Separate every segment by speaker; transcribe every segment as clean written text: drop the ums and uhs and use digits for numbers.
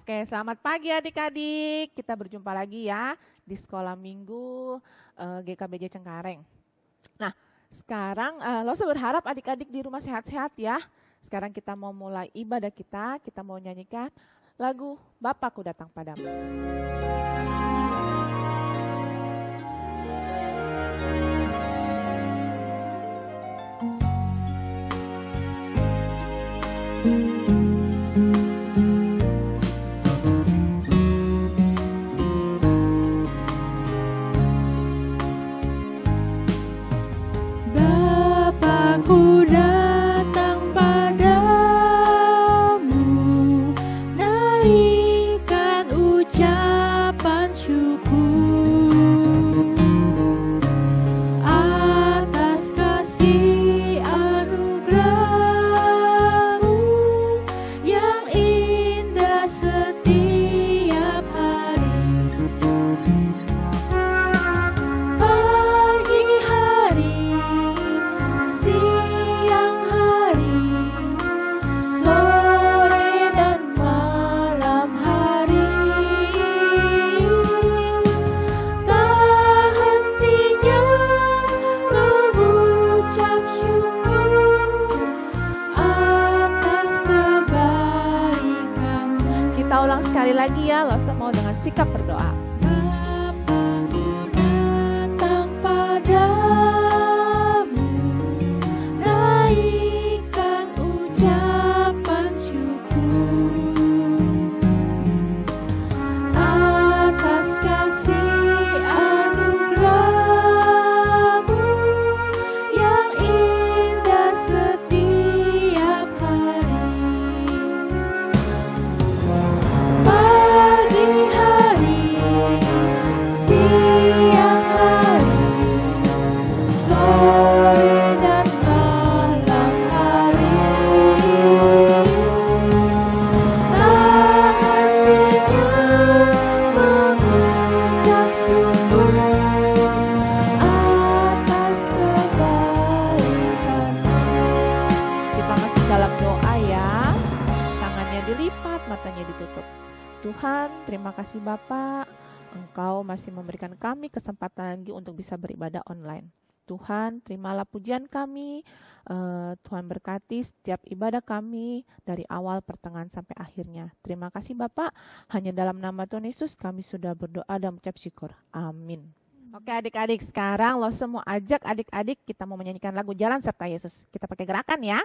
Speaker 1: Oke, selamat pagi adik-adik. Kita berjumpa lagi ya di Sekolah Minggu GKBJ Cengkareng. Nah, sekarang Losa berharap adik-adik di rumah sehat-sehat ya. Sekarang kita mau mulai ibadah kita mau nyanyikan lagu Bapakku Datang Padamu. Sekali lagi ya, Losa mau dengan sikap berdoa. Bapakku datang padamu, naikkan ucapan syukur atas kasih anugerah-Mu yang indah setiap hari. Pagi hari, siang hari, sore dan malam hari, tak hentinya mengucap syukur atas kebaikan-Mu. Kita masuk dalam doa ya, tangannya dilipat, matanya ditutup. Tuhan, terima kasih Bapak, Engkau masih memberikan kami kesempatan lagi untuk bisa beribadah online. Tuhan, terimalah pujian kami, Tuhan berkati setiap ibadah kami dari awal, pertengahan, sampai akhirnya. Terima kasih Bapak, hanya dalam nama Tuhan Yesus kami sudah berdoa dan mengucap syukur. Amin. Oke adik-adik, sekarang lo semua ajak adik-adik kita mau menyanyikan lagu Jalan Serta Yesus. Kita pakai gerakan ya.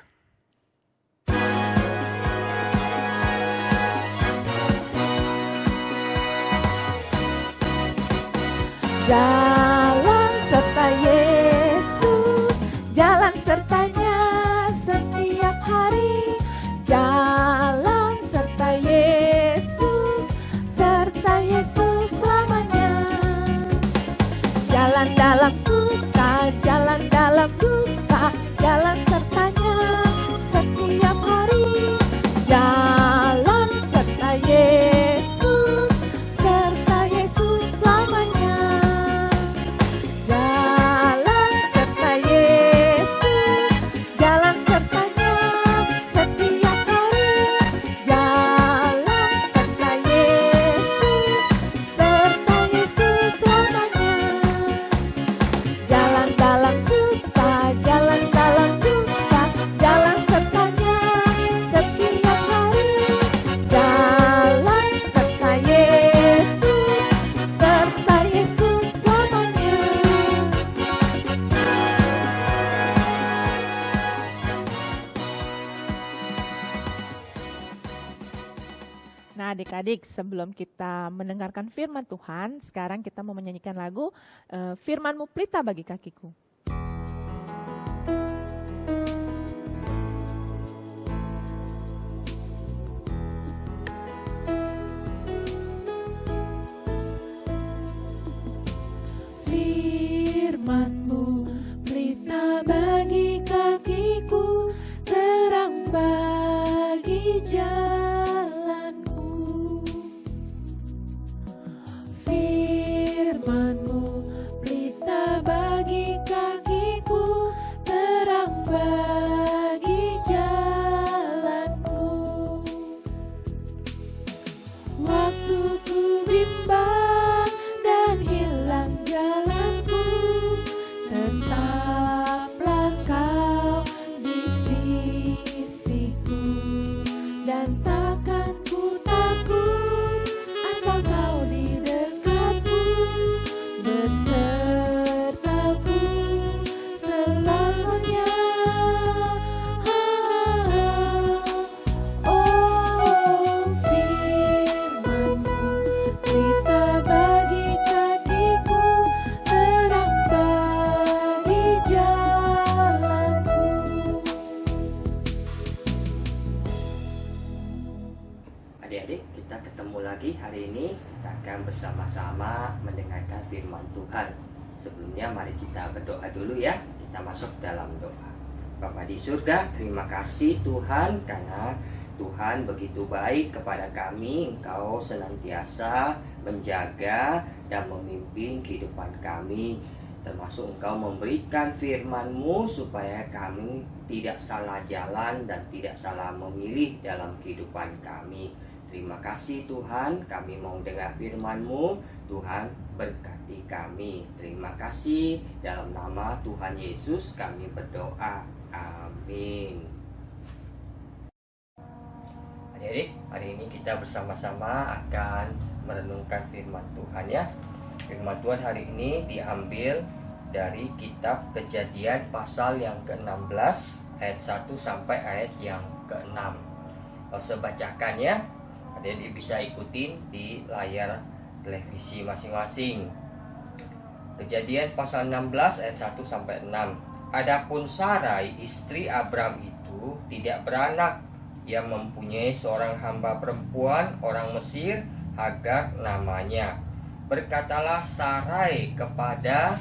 Speaker 1: Jalan serta Yesus, jalan sertanya setiap hari. Jalan serta Yesus selamanya. Jalan dalam suka, jalan dalam duka, jalan sertanya setiap hari. Jalan serta Yesus selamanya. Nah, adik-adik, sebelum kita mendengarkan firman Tuhan, sekarang kita mau menyanyikan lagu Firman-Mu Pelita Bagi Kakiku. Firman-Mu pelita bagi kakiku, terang bagi jalanku. Firman-Mu pelita bagi kakiku, terang bagi jalanku. Waktu ku bimbang dan hilang jalanku, tetaplah Kau di sisiku, dan takkan ku takut asal Kau di dekatku, besertaku selamanya. Oh, firman-Mu pelita bagi kakiku, terang bagi jalanku.
Speaker 2: Adik-adik, kita ketemu lagi hari ini. Kita akan bersama-sama mendengarkan firman Tuhan. Sebelumnya mari kita berdoa dulu ya. Kita masuk dalam doa. Bapa di surga, terima kasih Tuhan karena Tuhan begitu baik kepada kami. Engkau senantiasa menjaga dan memimpin kehidupan kami, termasuk Engkau memberikan firman-Mu supaya kami tidak salah jalan dan tidak salah memilih dalam kehidupan kami. Terima kasih Tuhan, kami mau dengar firman-Mu. Tuhan berkati kami. Terima kasih, dalam nama Tuhan Yesus kami berdoa. Amin. Adik-adik, hari ini kita bersama-sama akan merenungkan firman Tuhan ya. Firman Tuhan hari ini diambil dari kitab Kejadian pasal yang ke-16 ayat 1 sampai ayat yang ke-6. Saya bacakan ya. Adik-adik bisa ikutin di layar televisi masing-masing. Kejadian pasal 16 ayat 1 sampai 6. Adapun Sarai istri Abram itu tidak beranak. Ia mempunyai seorang hamba perempuan orang Mesir, Hagar namanya. Berkatalah Sarai kepada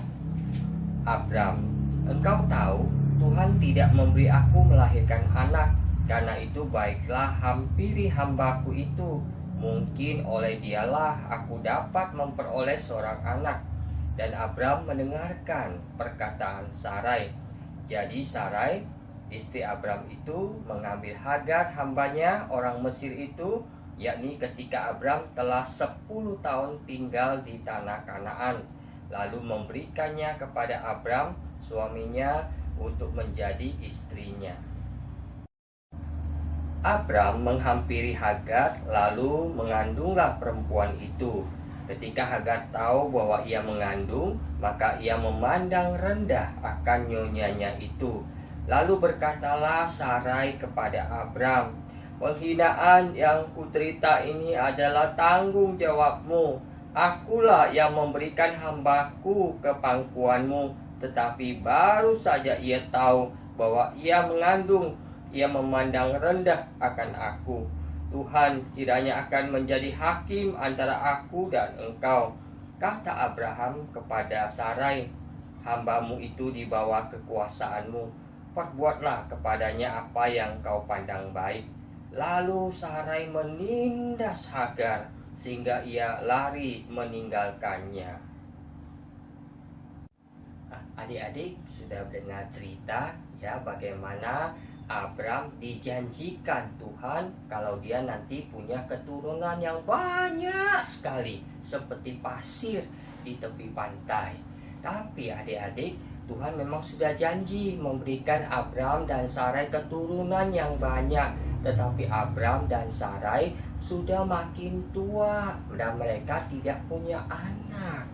Speaker 2: Abram, engkau tahu Tuhan tidak memberi aku melahirkan anak. Karena itu baiklah hampiri hambaku itu. Mungkin oleh dialah aku dapat memperoleh seorang anak. Dan Abram mendengarkan perkataan Sarai. Jadi Sarai istri Abram itu mengambil Hagar hambanya orang Mesir itu, yakni ketika Abram telah 10 tahun tinggal di tanah Kanaan, lalu memberikannya kepada Abram suaminya untuk menjadi istrinya. Abram menghampiri Hagar lalu mengandunglah perempuan itu. Ketika Hagar tahu bahwa ia mengandung, maka ia memandang rendah akan nyonyanya itu. Lalu berkatalah Sarai kepada Abram, penghinaan yang kuterita ini adalah tanggung jawabmu. Akulah yang memberikan hambaku ke pangkuanmu. Tetapi baru saja ia tahu bahwa ia mengandung, ia memandang rendah akan aku. Tuhan kiranya akan menjadi hakim antara aku dan engkau. Kata Abraham kepada Sarai, hambamu itu di bawah kekuasaanmu. Perbuatlah kepadanya apa yang kau pandang baik. Lalu Sarai menindas Hagar sehingga ia lari meninggalkannya. Adik-adik sudah mendengar cerita ya bagaimana Abram dijanjikan Tuhan kalau dia nanti punya keturunan yang banyak sekali seperti pasir di tepi pantai. Tapi adik-adik, Tuhan memang sudah janji memberikan Abram dan Sarai keturunan yang banyak. Tetapi Abram dan Sarai sudah makin tua dan mereka tidak punya anak.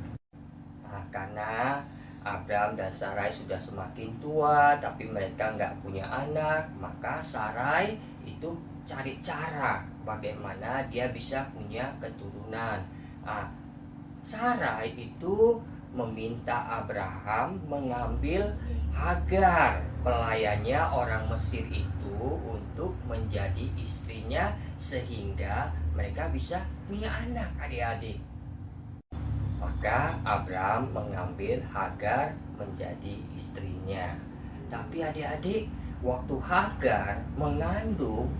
Speaker 2: Nah, karena Abram dan Sarai sudah semakin tua tapi mereka nggak punya anak, maka Sarai itu cari cara bagaimana dia bisa punya keturunan. Sarai itu meminta Abraham mengambil Hagar, pelayannya orang Mesir itu, untuk menjadi istrinya sehingga mereka bisa punya anak, adik-adik. Maka Abraham mengambil Hagar menjadi istrinya. Tapi adik-adik, waktu Hagar mengandung,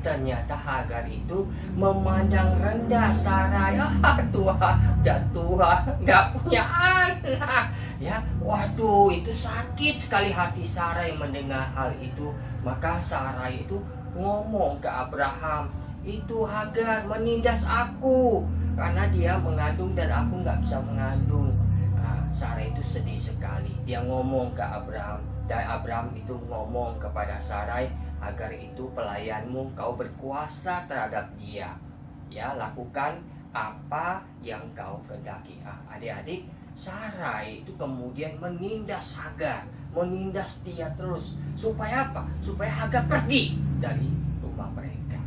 Speaker 2: ternyata Hagar itu memandang rendah Sarai. Udah tua, nggak punya anak. Ya, waduh, itu sakit sekali hati Sarai mendengar hal itu. Maka Sarai itu ngomong ke Abraham, itu Hagar menindas aku karena dia mengandung dan aku nggak bisa mengandung. Sarai itu sedih sekali. Dia ngomong ke Abraham, dan Abraham itu ngomong kepada Sarai, Hagar itu pelayanmu, kau berkuasa terhadap dia. Ya, lakukan apa yang kau kehendaki. Adik-adik, Sarai itu kemudian menindas Hagar, menindas dia terus. Supaya apa? Supaya Hagar pergi dari rumah mereka.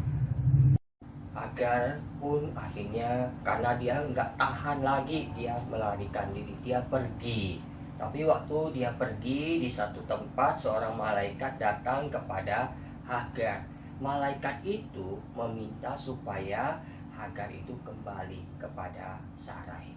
Speaker 2: Hagar pun akhirnya karena dia nggak tahan lagi, dia melarikan diri, dia pergi. Tapi waktu dia pergi di satu tempat, seorang malaikat datang kepada Hagar. Malaikat itu meminta supaya Hagar itu kembali kepada Sarai.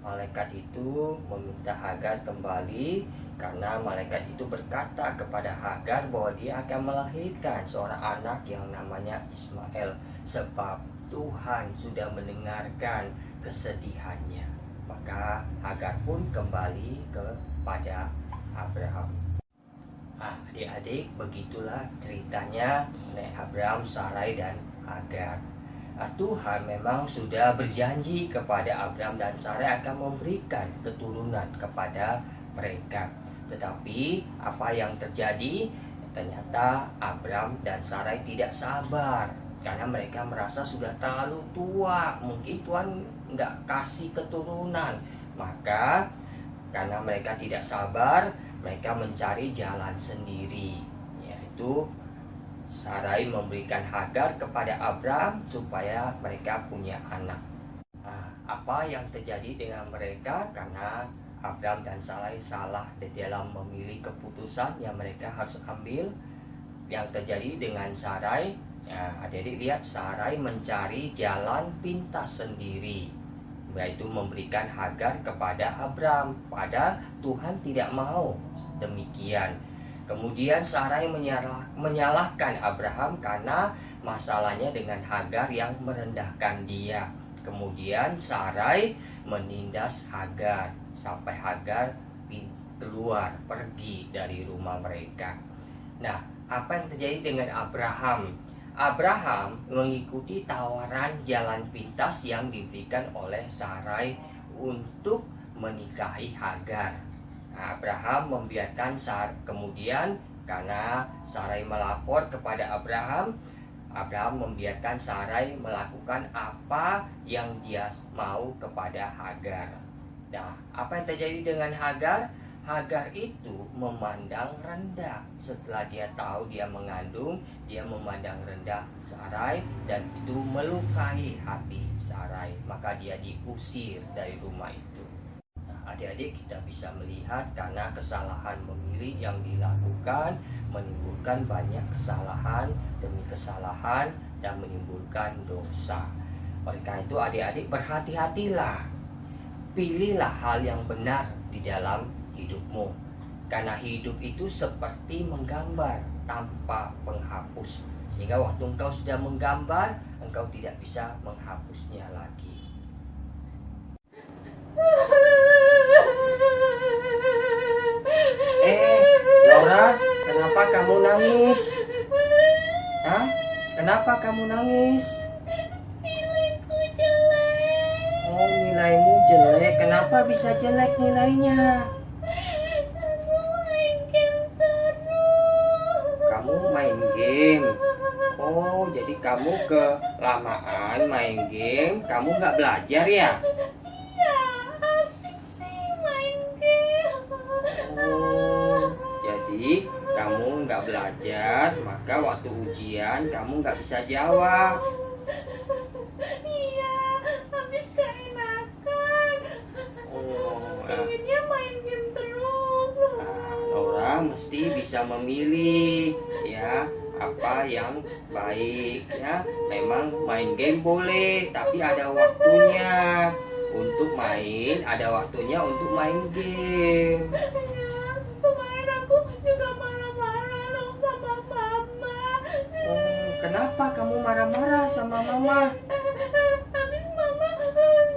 Speaker 2: Malaikat itu meminta Hagar kembali karena malaikat itu berkata kepada Hagar bahwa dia akan melahirkan seorang anak yang namanya Ismail, sebab Tuhan sudah mendengarkan kesedihannya. Maka Hagar pun kembali kepada Abraham. Adik-adik, begitulah ceritanya mengenai Abraham, Sarai, dan Hagar. Tuhan memang sudah berjanji kepada Abraham dan Sarai akan memberikan keturunan kepada mereka. Tetapi apa yang terjadi? Ternyata Abraham dan Sarai tidak sabar karena mereka merasa sudah terlalu tua, mungkin Tuhan nggak kasih keturunan. Maka karena mereka tidak sabar, mereka mencari jalan sendiri, yaitu Sarai memberikan Hagar kepada Abraham supaya mereka punya anak. Apa yang terjadi dengan mereka? Karena Abraham dan Sarai salah di dalam memilih keputusan yang mereka harus ambil. Yang terjadi dengan Sarai, adik-adik lihat, Sarai mencari jalan pintas sendiri, yaitu memberikan Hagar kepada Abraham. Padahal Tuhan tidak mau demikian. Kemudian Sarai menyalahkan Abraham karena masalahnya dengan Hagar yang merendahkan dia. Kemudian Sarai menindas Hagar sampai Hagar keluar, pergi dari rumah mereka. Nah, apa yang terjadi dengan Abraham? Abraham mengikuti tawaran jalan pintas yang diberikan oleh Sarai untuk menikahi Hagar. Abraham membiarkan kemudian karena Sarai melapor kepada Abraham membiarkan Sarai melakukan apa yang dia mau kepada Hagar. Nah, apa yang terjadi dengan Hagar? Hagar itu memandang rendah. Setelah dia tahu dia mengandung, dia memandang rendah Sarai dan itu melukai hati Sarai. Maka dia diusir dari rumah itu. Adik-adik, kita bisa melihat karena kesalahan memilih yang dilakukan menimbulkan banyak kesalahan demi kesalahan dan menimbulkan dosa. Oleh karena itu adik-adik, berhati-hatilah. Pilihlah hal yang benar di dalam hidupmu. Karena hidup itu seperti menggambar tanpa penghapus. Sehingga waktu engkau sudah menggambar, engkau tidak bisa menghapusnya lagi. Laura, kenapa kamu nangis? Kenapa kamu nangis?
Speaker 3: Nilaiku jelek.
Speaker 2: Oh, nilaimu jelek. Kenapa bisa jelek nilainya?
Speaker 3: Aku main game terus.
Speaker 2: Kamu main game? Oh, jadi kamu kelamaan main game. Kamu nggak belajar ya?
Speaker 3: Iya, asik sih main game.
Speaker 2: Oh, jadi kamu nggak nggak belajar, maka waktu ujian kamu nggak bisa jawab.
Speaker 3: Iya, habis keenakan.
Speaker 2: Oh,
Speaker 3: Pengennya main game terus.
Speaker 2: Nora mesti bisa memilih ya apa yang baik ya. Memang main game boleh, tapi ada waktunya untuk main, ada waktunya untuk main game.
Speaker 3: Ya, kemarin aku juga marah-marah loh sama mama.
Speaker 2: Oh, kenapa kamu marah-marah sama mama?
Speaker 3: Habis mama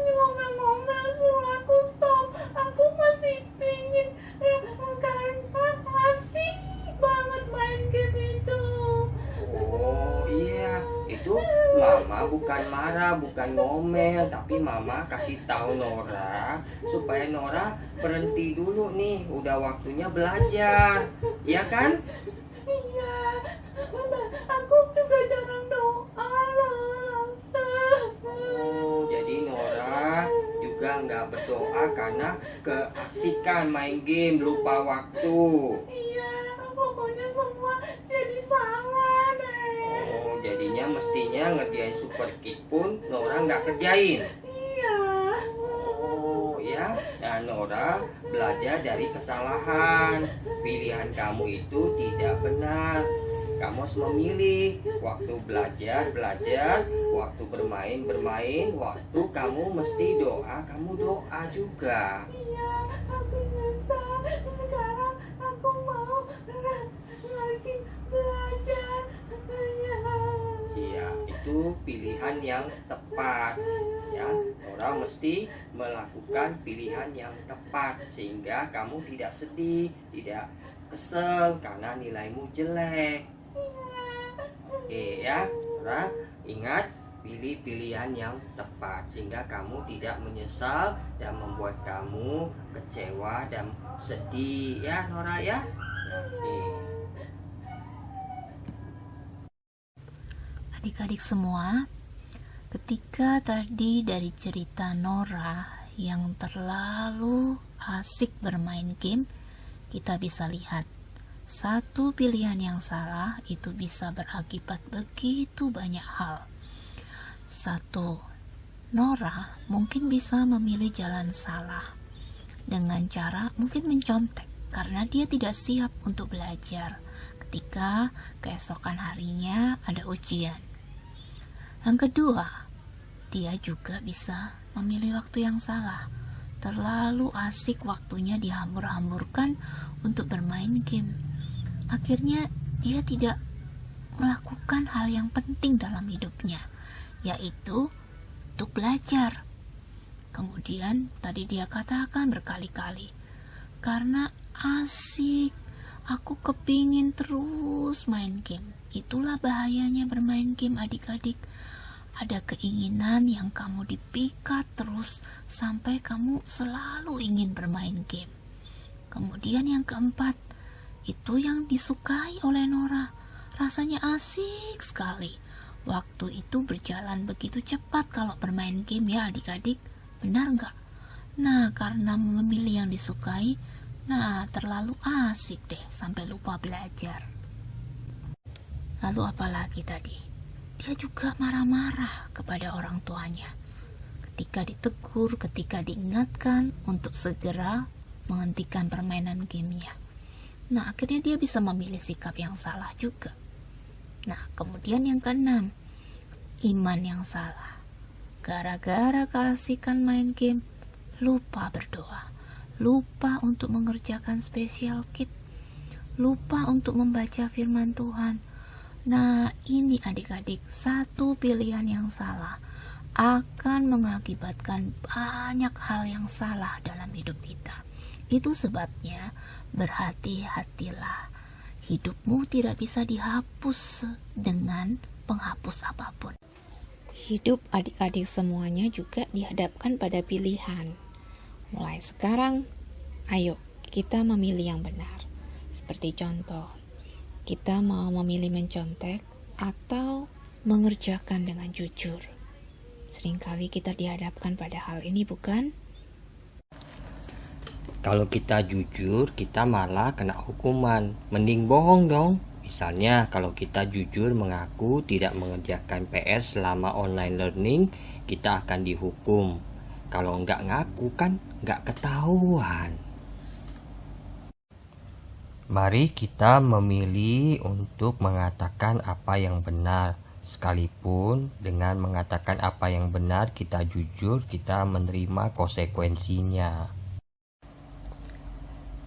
Speaker 3: ngomel-ngomel suruh aku stop. Aku masih pingin karena asik banget main game itu.
Speaker 2: Oh iya, itu mama bukan marah, bukan ngomel, tapi mama kasih tahu Nora supaya Nora berhenti dulu nih, udah waktunya belajar, ya kan?
Speaker 3: Iya, aku juga jarang doa loh.
Speaker 2: Oh, jadi Nora juga nggak berdoa karena keasikan main game, lupa waktu.
Speaker 3: Iya, pokoknya semua jadi salah deh.
Speaker 2: Oh, jadinya mestinya ngerjain super kick pun Nora nggak kerjain.
Speaker 3: Iya.
Speaker 2: Oh ya, dan Nora belajar dari kesalahan. Pilihan kamu itu tidak benar. Kamu harus memilih waktu belajar, waktu bermain. Waktu kamu mesti doa, kamu doa juga.
Speaker 3: Iya, aku nyesal. Sekarang aku mau rajin belajar.
Speaker 2: Iya, itu pilihan yang tepat. Ya, Nora mesti melakukan pilihan yang tepat sehingga kamu tidak sedih, tidak kesel karena nilaimu jelek. Oke ya, Nora, ingat pilih pilihan yang tepat sehingga kamu tidak menyesal dan membuat kamu kecewa dan sedih ya, Nora ya. Oke.
Speaker 4: Adik-adik semua, ketika tadi dari cerita Nora yang terlalu asik bermain game, kita bisa lihat satu pilihan yang salah itu bisa berakibat begitu banyak hal. Satu, Nora mungkin bisa memilih jalan salah dengan cara mungkin mencontek karena dia tidak siap untuk belajar ketika keesokan harinya ada ujian. Yang kedua, dia juga bisa memilih waktu yang salah. Terlalu asik waktunya dihambur-hamburkan untuk bermain game. Akhirnya dia tidak melakukan hal yang penting dalam hidupnya, yaitu untuk belajar. Kemudian tadi dia katakan berkali-kali, karena asik, aku kepingin terus main game. Itulah bahayanya bermain game adik-adik. Ada keinginan yang kamu dipikat terus sampai kamu selalu ingin bermain game. Kemudian yang keempat, itu yang disukai oleh Nora. Rasanya asik sekali. Waktu itu berjalan begitu cepat kalau bermain game ya adik-adik. Benar nggak? Nah, karena memilih yang disukai, terlalu asik deh sampai lupa belajar. Lalu apalagi tadi? Dia juga marah-marah kepada orang tuanya. Ketika ditegur, ketika diingatkan untuk segera menghentikan permainan gamenya. Nah, akhirnya dia bisa memilih sikap yang salah juga. Nah, kemudian yang keenam, iman yang salah. Gara-gara keasikan main game, lupa berdoa, lupa untuk mengerjakan special kit, lupa untuk membaca firman Tuhan. Nah, ini adik-adik, satu pilihan yang salah akan mengakibatkan banyak hal yang salah dalam hidup kita. Itu sebabnya berhati-hatilah. Hidupmu tidak bisa dihapus dengan penghapus apapun. Hidup adik-adik semuanya juga dihadapkan pada pilihan. Mulai sekarang, ayo kita memilih yang benar. Seperti contoh, kita mau memilih mencontek atau mengerjakan dengan jujur. Seringkali kita dihadapkan pada hal ini, bukan?
Speaker 2: Kalau kita jujur, kita malah kena hukuman. Mending bohong dong. Misalnya kalau kita jujur mengaku tidak mengerjakan PR selama online learning, kita akan dihukum. Kalau nggak ngaku kan nggak ketahuan. Mari kita memilih untuk mengatakan apa yang benar. Sekalipun dengan mengatakan apa yang benar kita jujur, kita menerima konsekuensinya.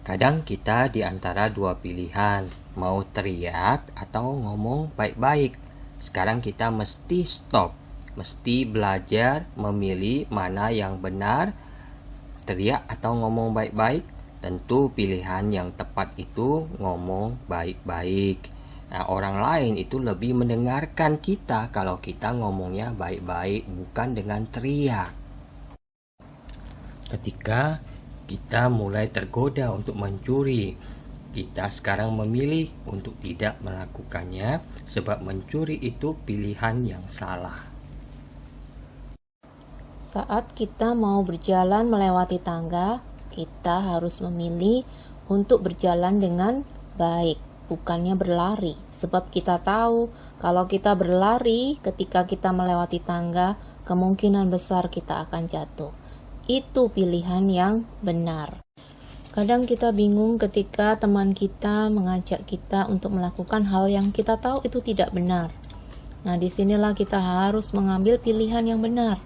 Speaker 2: Kadang kita di antara dua pilihan, mau teriak atau ngomong baik-baik. Sekarang kita mesti stop, mesti belajar memilih mana yang benar, teriak atau ngomong baik-baik. Tentu pilihan yang tepat itu ngomong baik-baik. Nah, orang lain itu lebih mendengarkan kita kalau kita ngomongnya baik-baik, bukan dengan teriak. Ketika kita mulai tergoda untuk mencuri, kita sekarang memilih untuk tidak melakukannya, sebab mencuri itu pilihan yang salah.
Speaker 4: Saat kita mau berjalan melewati tangga, kita harus memilih untuk berjalan dengan baik, bukannya berlari. Sebab kita tahu kalau kita berlari ketika kita melewati tangga, kemungkinan besar kita akan jatuh. Itu pilihan yang benar. Kadang kita bingung ketika teman kita mengajak kita untuk melakukan hal yang kita tahu itu tidak benar. Nah, disinilah kita harus mengambil pilihan yang benar.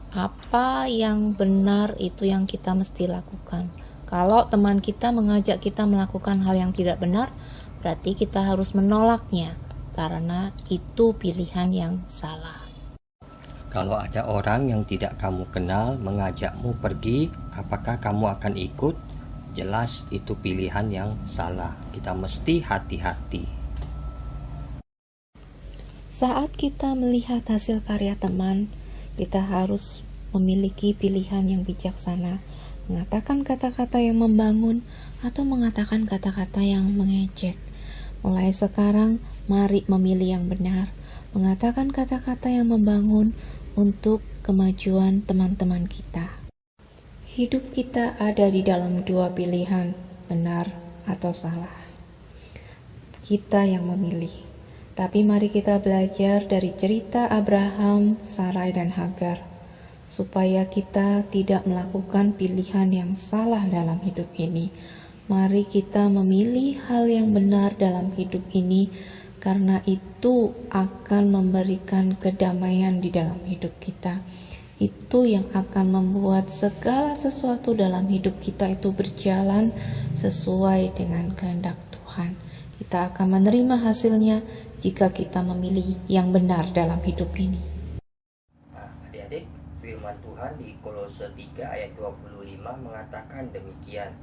Speaker 4: Apa yang benar itu yang kita mesti lakukan. Kalau teman kita mengajak kita melakukan hal yang tidak benar, berarti kita harus menolaknya, karena itu pilihan yang salah.
Speaker 2: Kalau ada orang yang tidak kamu kenal mengajakmu pergi, apakah kamu akan ikut? Jelas itu pilihan yang salah. Kita mesti hati-hati.
Speaker 4: Saat kita melihat hasil karya teman, kita harus memiliki pilihan yang bijaksana, mengatakan kata-kata yang membangun atau mengatakan kata-kata yang mengejek. Mulai sekarang, mari memilih yang benar, mengatakan kata-kata yang membangun untuk kemajuan teman-teman kita. Hidup kita ada di dalam dua pilihan, benar atau salah. Kita yang memilih. Tapi mari kita belajar dari cerita Abraham, Sarai, dan Hagar, supaya kita tidak melakukan pilihan yang salah dalam hidup ini. Mari kita memilih hal yang benar dalam hidup ini, karena itu akan memberikan kedamaian di dalam hidup kita. Itu yang akan membuat segala sesuatu dalam hidup kita itu berjalan sesuai dengan kehendak Tuhan. Kita akan menerima hasilnya jika kita memilih yang benar dalam hidup ini.
Speaker 2: Nah, adik-adik, firman Tuhan di Kolose 3 ayat 25 mengatakan demikian.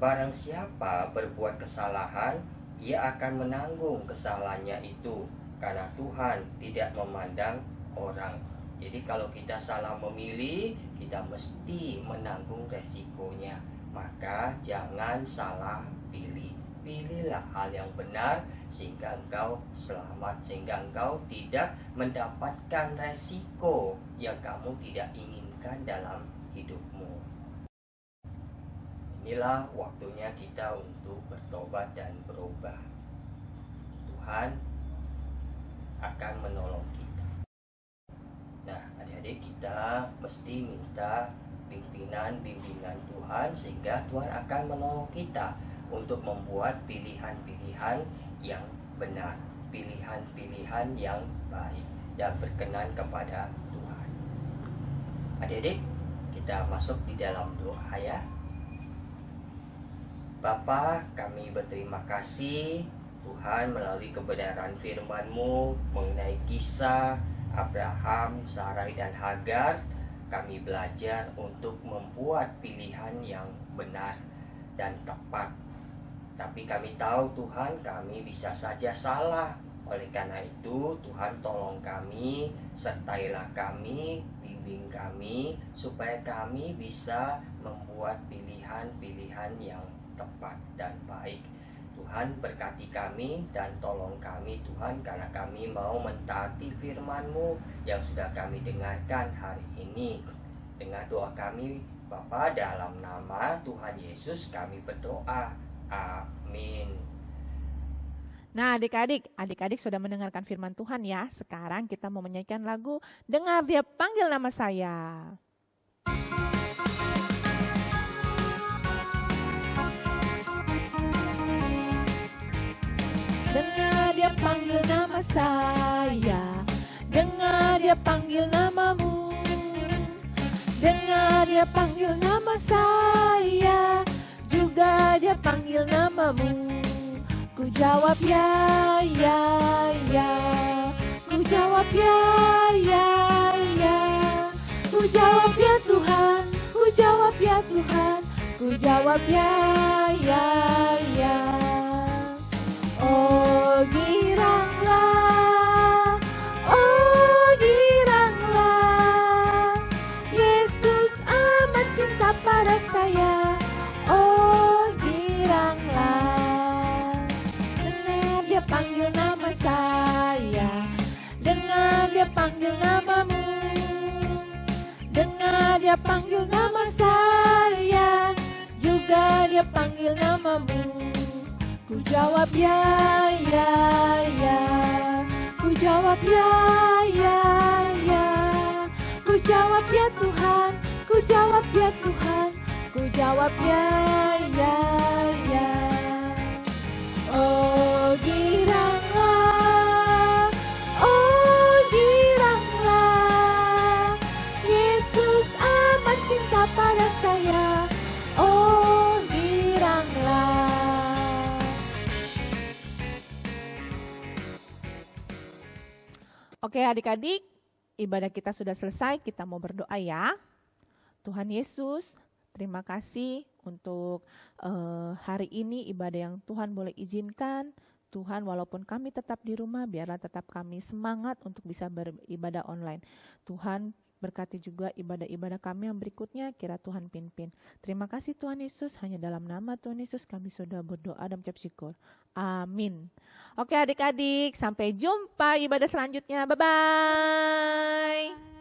Speaker 2: Barang siapa berbuat kesalahan, ia akan menanggung kesalahannya itu, karena Tuhan tidak memandang orang. Jadi kalau kita salah memilih, kita mesti menanggung resikonya. Maka jangan salah pilih. Pilihlah hal yang benar sehingga engkau selamat, sehingga engkau tidak mendapatkan resiko yang kamu tidak inginkan dalam hidupmu. Inilah waktunya kita untuk bertobat dan berubah. Tuhan akan menolong kita. Nah, adik-adik, kita mesti minta bimbingan Tuhan sehingga Tuhan akan menolong kita untuk membuat pilihan-pilihan yang benar, pilihan-pilihan yang baik dan berkenan kepada Tuhan. Adik-adik, kita masuk di dalam doa ya. Bapa, kami berterima kasih Tuhan melalui kebenaran firman-Mu mengenai kisah Abraham, Sarai, dan Hagar. Kami belajar untuk membuat pilihan yang benar dan tepat. Tapi kami tahu Tuhan, kami bisa saja salah. Oleh karena itu Tuhan tolong kami, sertailah kami, bimbing kami, supaya kami bisa membuat pilihan-pilihan yang tepat dan baik. Tuhan berkati kami dan tolong kami Tuhan, karena kami mau mentaati firman-Mu yang sudah kami dengarkan hari ini. Dengan doa kami Bapa, dalam nama Tuhan Yesus kami berdoa. Amin.
Speaker 1: Nah adik-adik sudah mendengarkan firman Tuhan ya. Sekarang kita mau menyanyikan lagu Dengar Dia Panggil Nama Saya. Dengar Dia panggil nama saya, dengar Dia panggil namamu. Dengar Dia panggil nama saya, juga Dia panggil namamu. Ku jawab ya, ya, ya. Ku jawab ya, ya, ya. Ku jawab ya Tuhan, ku jawab ya Tuhan. Ku jawab ya, ya, ya. Oh giranglah, Yesus amat cinta pada saya. Oh giranglah, dengar Dia panggil nama saya, dengar Dia panggil namamu. Dengar Dia panggil nama saya, juga Dia panggil namamu. Ku jawab ya, ya, ya. Ku jawab ya, ya, ya. Ku jawab ya Tuhan, ku jawab ya Tuhan. Ku jawab ya, ya, ya. Oh giranglah, Yesus amat cinta pada saya. Oh giranglah. Oke adik-adik, ibadah kita sudah selesai, kita mau berdoa ya. Tuhan Yesus, terima kasih untuk hari ini ibadah yang Tuhan boleh izinkan. Tuhan walaupun kami tetap di rumah, biarlah tetap kami semangat untuk bisa beribadah online. Tuhan berkati juga ibadah-ibadah kami yang berikutnya, kira Tuhan pimpin. Terima kasih Tuhan Yesus, hanya dalam nama Tuhan Yesus kami sudah berdoa dan mengucap syukur. Amin. Oke adik-adik, sampai jumpa ibadah selanjutnya. Bye-bye.